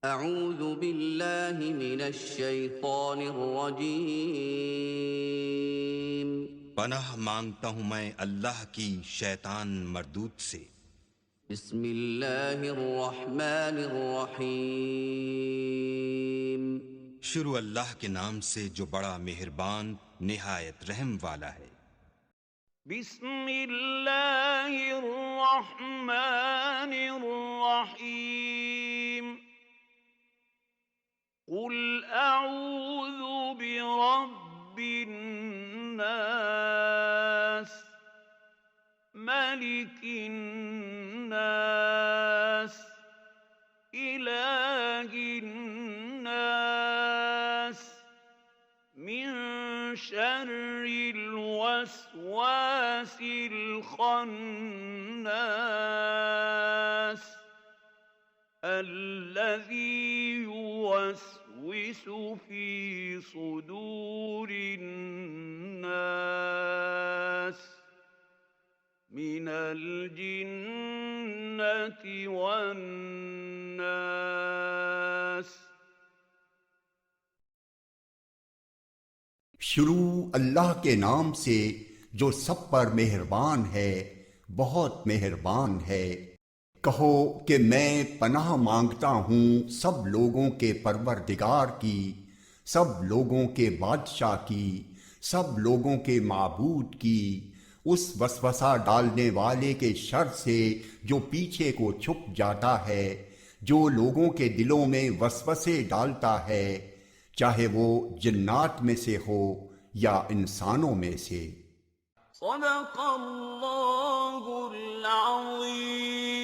अऊज़ु बिल्लाहि मिनश शैतानिर रजीम। पनाह मांगता हूँ मैं अल्लाह की शैतान मरदूत से। बिस्मिल्लाहिर रहमानिर रहीम। शुरू अल्लाह के नाम से जो बड़ा मेहरबान निहायत रहम वाला है। बिस्मिल्लाहिर रहमानिर रहीम। कुल अऊज़ु बिरब्बिन नास मलिकिन नास इलाहिन नास मिन शर्रिल वस्वासिल खन्नास الذي يوسوس في صدور الناس من الجنة والناس। शुरू अल्लाह के नाम से जो सब पर मेहरबान है, बहुत मेहरबान है। कहो कि मैं पनाह मांगता हूँ सब लोगों के परवरदिगार की, सब लोगों के बादशाह की, सब लोगों के माबूद की, उस वसवसा डालने वाले के शर से जो पीछे को छुप जाता है, जो लोगों के दिलों में वसवसे डालता है, चाहे वो जिन्नात में से हो या इंसानों में से। सदक़ल्लाहुल अज़ीम।